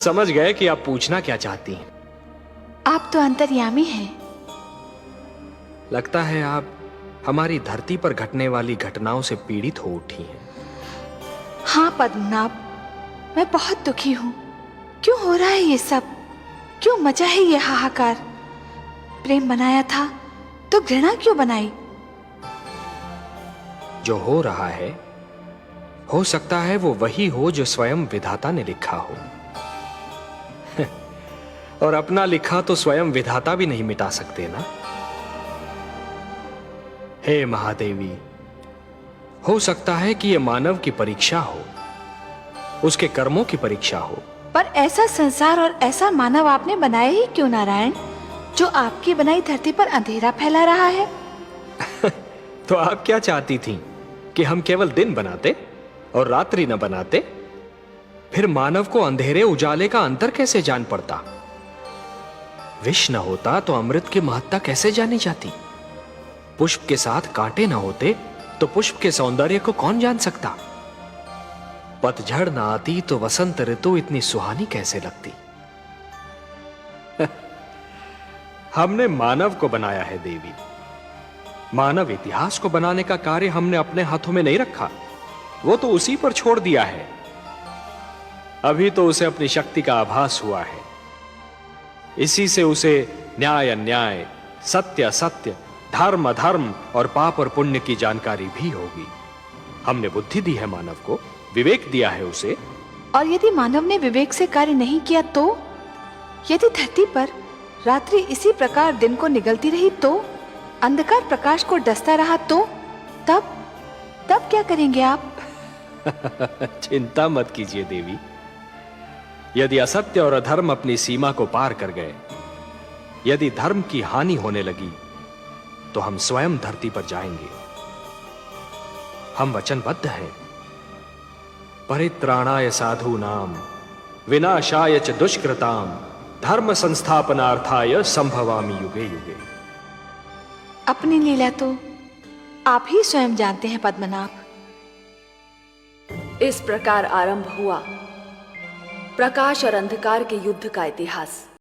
समझ गए कि आप पूछना क्या चाहती हैं। आप तो अंतर्यामी हैं। लगता है आप हमारी धरती पर घटने वाली घटनाओं से पीड़ित हो उठी हैं। हाँ पद्मनाभ, मैं बहुत दुखी हूँ। क्यों हो रहा है ये सब? क्यों मचा है ये हाहाकार? प्रेम बनाया था तो घृणा क्यों बनाई? जो हो रहा है, हो सकता है वो वही हो जो स्वयं विधाता ने लिखा हो। और अपना लिखा तो स्वयं विधाता भी नहीं मिटा सकते ना। हे महादेवी, हो सकता है कि यह मानव की परीक्षा हो, उसके कर्मों की परीक्षा हो। पर ऐसा संसार और ऐसा मानव आपने बनाया ही क्यों नारायण, जो आपकी बनाई धरती पर अंधेरा फैला रहा है? तो आप क्या चाहती थीं कि हम केवल दिन बनाते और रात्रि न बनाते? फिर मानव को अंधेरे उजाले का अंतर कैसे जान पड़ता? विष न होता तो अमृत की महत्ता कैसे जानी जाती? पुष्प के साथ कांटे न होते तो पुष्प के सौंदर्य को कौन जान सकता? पतझड़ न आती तो वसंत ऋतु इतनी सुहानी कैसे लगती? हमने मानव को बनाया है देवी। मानव इतिहास को बनाने का कार्य हमने अपने हाथों में नहीं रखा, वो तो उसी पर छोड़ दिया है। अभी तो उसे अपनी शक्ति का आभास हुआ है। इसी से उसे न्याय अन्याय, सत्य असत्य, धर्म अधर्म और पाप और पुण्य की जानकारी भी होगी। हमने बुद्धि दी है मानव को, विवेक दिया है उसे। और यदि मानव ने विवेक से कार्य नहीं किया तो? यदि धरती पर रात्रि इसी प्रकार दिन को निगलती रही तो? अंधकार प्रकाश को डसता रहा तो? तब क्या करेंगे आप? चिंता मत कीजिए देवी। यदि असत्य और अधर्म अपनी सीमा को पार कर गए, यदि धर्म की हानि होने लगी, तो हम स्वयं धरती पर जाएंगे। हम वचनबद्ध हैं। परित्राणाय साधूनाम विनाशाय च दुष्कृताम धर्म संस्थापनार्थाय संभवामि युगे युगे। अपनी लीला तो आप ही स्वयं जानते हैं पद्मनाभ। इस प्रकार आरंभ हुआ प्रकाश और अंधकार के युद्ध का इतिहास।